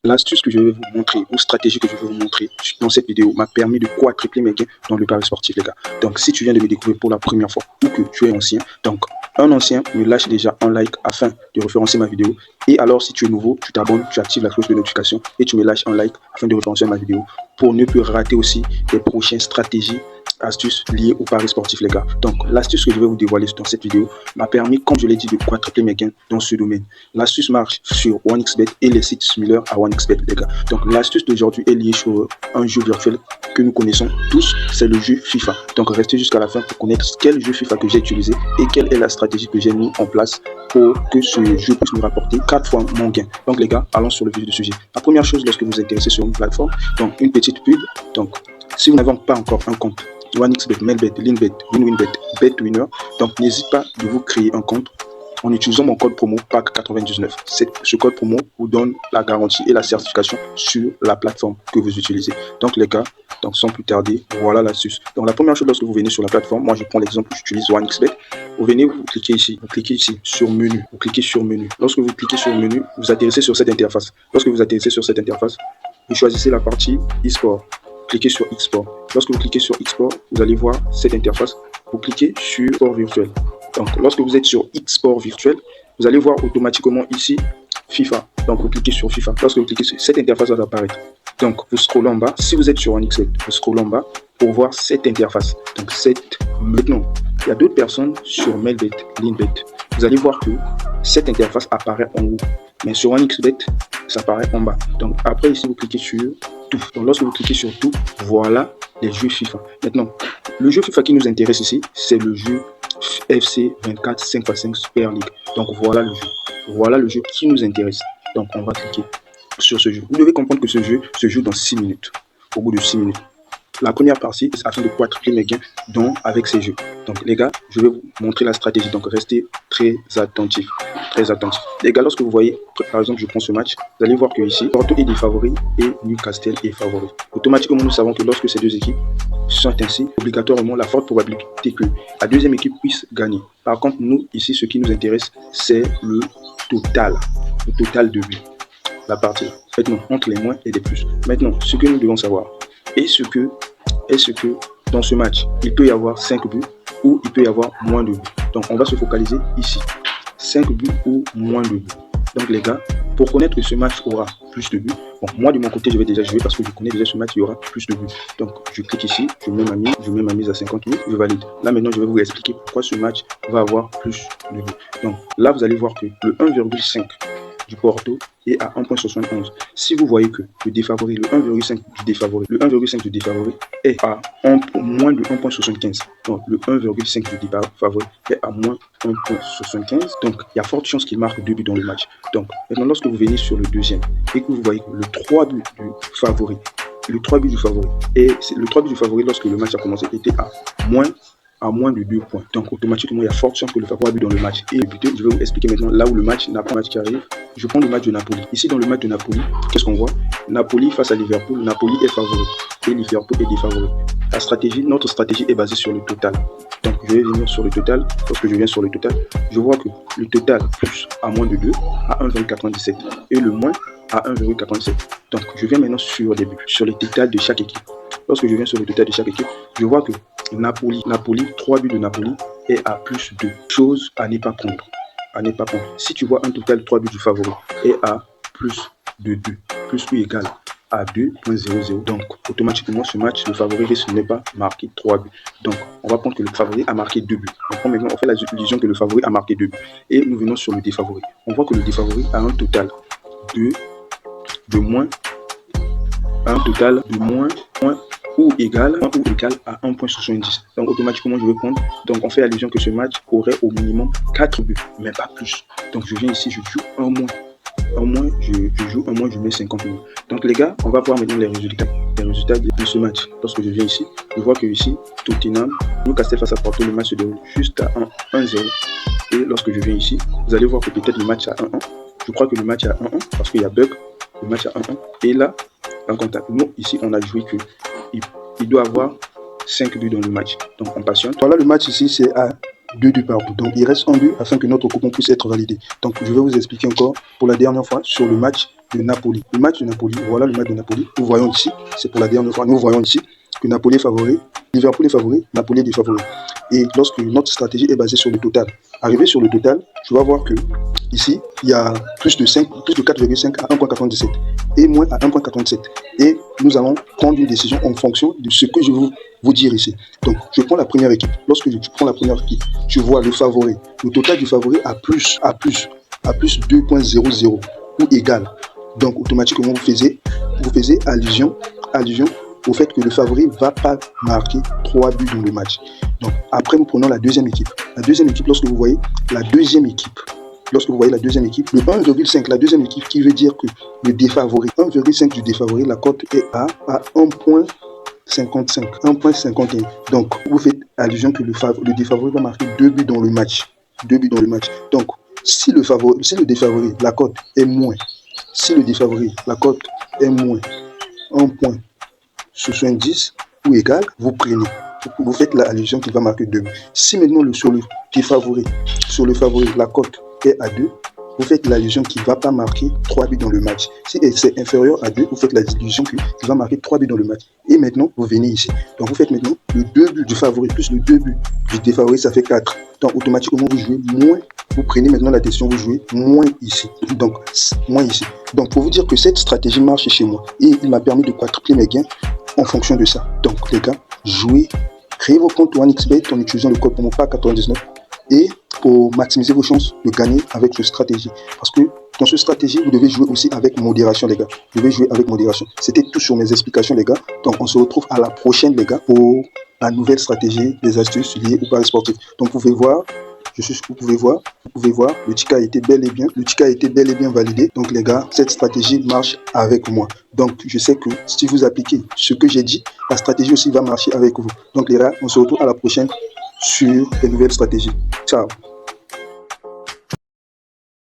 L'astuce que je vais vous montrer, ou stratégie que je vais vous montrer dans cette vidéo, m'a permis de quadrupler mes gains dans le pari sportif, les gars. Donc, si tu viens de me découvrir pour la première fois ou que tu es ancien, donc un ancien me lâche déjà un like afin de référencer ma vidéo. Et alors, si tu es nouveau, tu t'abonnes, tu actives la cloche de notification et tu me lâches un like afin de référencer ma vidéo pour ne plus rater aussi les prochaines stratégies, astuces liées au pari sportif, les gars. Donc, l'astuce que je vais vous dévoiler dans cette vidéo m'a permis, comme je l'ai dit, de quadrupler mes gains dans ce domaine. L'astuce marche sur OneXBet et les sites similaires à OneXBet, les gars. Donc, l'astuce d'aujourd'hui est liée sur un jeu virtuel que nous connaissons tous, c'est le jeu FIFA. Donc, restez jusqu'à la fin pour connaître quel jeu FIFA que j'ai utilisé et quelle est la stratégie que j'ai mis en place pour que ce jeu puisse nous rapporter 4 fois mon gain. Donc, les gars, allons sur le vif du sujet. La première chose, lorsque vous vous intéressez sur une plateforme, donc une petite pub. Donc, si vous n'avez pas encore un compte OneXBet, Melbet, Linbet, WinWinBet, BetWinner, donc n'hésitez pas de vous créer un compte en utilisant mon code promo PAC99. Ce code promo vous donne la garantie et la certification sur la plateforme que vous utilisez. Donc les gars, donc sans plus tarder, voilà l'astuce. Donc la première chose, lorsque vous venez sur la plateforme, moi je prends l'exemple, j'utilise OneXBet. Vous venez, vous cliquez ici sur menu, vous cliquez sur menu. Lorsque vous cliquez sur menu, vous atterrissez sur cette interface. Lorsque vous atterrissez sur cette interface, vous choisissez la partie e-sport. Cliquez sur e-sport. Lorsque vous cliquez sur e-sport, vous allez voir cette interface. Vous cliquez sur sport virtuel. Donc, lorsque vous êtes sur e-sport virtuel, vous allez voir automatiquement ici FIFA. Donc, vous cliquez sur FIFA. Lorsque vous cliquez sur cette interface, va apparaître. Donc, vous scrollez en bas. Si vous êtes sur OneXBet, vous scrollez en bas pour voir cette interface. Donc, maintenant, il y a d'autres personnes sur Melbet, Linbet. Vous allez voir que cette interface apparaît en haut. Mais sur OneXBet, ça apparaît en bas. Donc, après, ici, vous cliquez sur tout. Donc, lorsque vous cliquez sur tout, voilà les jeux FIFA. Maintenant, le jeu FIFA qui nous intéresse ici, c'est le jeu FC 24 5x5 Super League. Donc, voilà le jeu. Voilà le jeu qui nous intéresse. Donc, on va cliquer sur ce jeu. Vous devez comprendre que ce jeu se joue dans 6 minutes. Au bout de 6 minutes. La première partie, c'est afin de quadrupler mes gains avec ces jeux. Donc, les gars, je vais vous montrer la stratégie. Donc, restez très attentifs. Très attentifs. Les gars, lorsque vous voyez, par exemple, je prends ce match, vous allez voir que ici, Porto est défavori et Newcastle est favori. Automatiquement, nous savons que lorsque ces deux équipes sont ainsi, obligatoirement, la forte probabilité que la deuxième équipe puisse gagner. Par contre, nous, ici, ce qui nous intéresse, c'est le total de buts. La partie. Maintenant, entre les moins et les plus. Maintenant, ce que nous devons savoir, est-ce que dans ce match, il peut y avoir 5 buts ou il peut y avoir moins de buts. Donc, on va se focaliser ici. 5 buts ou moins de buts. Donc, les gars, pour connaître que ce match aura plus de buts, bon, moi, de mon côté, je vais déjà jouer parce que je connais déjà ce match, il y aura plus de buts. Donc, je clique ici, je mets ma mise à 50 000, je valide. Là, maintenant, je vais vous expliquer pourquoi ce match va avoir plus de buts. Donc, là, vous allez voir que le 1,5 du Porto est à 1,71. Si vous voyez que le défavori, le 1,5 du défavori est à moins de 1,75. Donc le 1,5 du défavori est à moins 1,75. Donc il y a forte chance qu'il marque 2 buts dans le match. Donc maintenant, lorsque vous venez sur le deuxième et que vous voyez que le 3 buts du favori, lorsque le match a commencé était à moins de 2 points. Donc automatiquement, il y a forte chance que le favori a but dans le match. Et je vais vous expliquer maintenant là où le match n'a pas un match qui arrive. Je prends le match de Napoli. Ici, dans le match de Napoli, qu'est-ce qu'on voit? Napoli face à Liverpool. Napoli est favori et Liverpool est défavori. Notre stratégie est basée sur le total. Donc je vais venir sur le total. Lorsque je viens sur le total, je vois que le total plus à moins de 2 à 1,97 et le moins à 1,87. Donc je viens maintenant sur le total de chaque équipe. Lorsque je viens sur le total de chaque équipe, je vois que Napoli, 3 buts de Napoli est à plus de choses à ne pas prendre. Si tu vois un total de 3 buts du favori est à plus de 2, plus ou égal à 2,00. Donc, automatiquement, ce match, le favori risque de ne pas marquer 3 buts. Donc, on va prendre que le favori a marqué 2 buts. On fait la illusion que le favori a marqué 2 buts. Et nous venons sur le défavori. On voit que le défavori a un total de moins ou égal à 1,70. Donc automatiquement je vais prendre. Donc on fait allusion que ce match aurait au minimum 4 buts, mais pas plus. Donc je viens ici, je joue un moins. Je mets 50 000. Donc les gars, on va voir maintenant les résultats de ce match. Lorsque je viens ici, je vois que ici, Tottenham, Newcastle face à Porto, le match se déroule juste à 1-0. Et lorsque je viens ici, vous allez voir que peut-être le match à 1-1. Je crois que le match est à 1-1 parce qu'il y a bug. Le match à 1-1. Et là, en contact. Nous, ici, on a joué que il doit avoir 5 buts dans le match. Donc, on patiente. Voilà, le match ici, c'est à 2 buts partout. Donc, il reste un but afin que notre coupon puisse être validé. Donc, je vais vous expliquer encore pour la dernière fois sur le match de Napoli. Le match de Napoli, voilà le match de Napoli. Nous voyons ici, c'est pour la dernière fois, nous voyons ici que Napoli est favori, Liverpool est favori, Napoli est défavori. Et lorsque notre stratégie est basée sur le total, arrivé sur le total, tu vas voir que ici, il y a plus de 4,5 à 1,97 et moins à 1,47. Et nous allons prendre une décision en fonction de ce que je vais vous dire ici. Donc, je prends la première équipe. Lorsque tu prends la première équipe, tu vois le favori. Le total du favori à plus 2,00 ou égal. Donc, automatiquement, vous faisiez allusion au fait que le favori ne va pas marquer 3 buts dans le match. Donc, après, nous prenons la deuxième équipe. La deuxième équipe, lorsque vous voyez la deuxième équipe, le 1,5, la deuxième équipe, qui veut dire que le défavori, 1,5 du défavori, la cote est à 1,55, 1,51. Donc, vous faites allusion que le défavori va marquer 2 buts dans le match. 2 buts dans le match. Donc, si le défavori, la cote est moins, un point 70 ou égal, vous prenez. Vous faites l'allusion qu'il va marquer 2 buts. Si maintenant sur le favori, la cote est à 2, vous faites l'allusion qu'il ne va pas marquer 3 buts dans le match. Si c'est inférieur à 2, vous faites l'allusion qu'il va marquer 3 buts dans le match. Et maintenant, vous venez ici. Donc, vous faites maintenant le 2 buts du favori plus le 2 buts du défavori, ça fait 4. Donc, automatiquement, vous jouez moins. Vous prenez maintenant la décision, vous jouez moins ici. Donc, moins ici. Donc, pour vous dire que cette stratégie marche chez moi. Et il m'a permis de quadrupler mes gains en fonction de ça. Donc, les gars, jouez. Créez vos comptes 1xBet en utilisant le code promo PAC99 et pour maximiser vos chances de gagner avec cette stratégie. Parce que dans cette stratégie, vous devez jouer aussi avec modération, les gars. Vous devez jouer avec modération. C'était tout sur mes explications, les gars. Donc, on se retrouve à la prochaine, les gars, pour la nouvelle stratégie des astuces liées au paris sportif. Donc, vous pouvez voir, le ticket a été bel et bien validé. Donc, les gars, cette stratégie marche avec moi. Donc, je sais que si vous appliquez ce que j'ai dit, la stratégie aussi va marcher avec vous. Donc, les gars, on se retrouve à la prochaine sur les nouvelles stratégies. Ciao.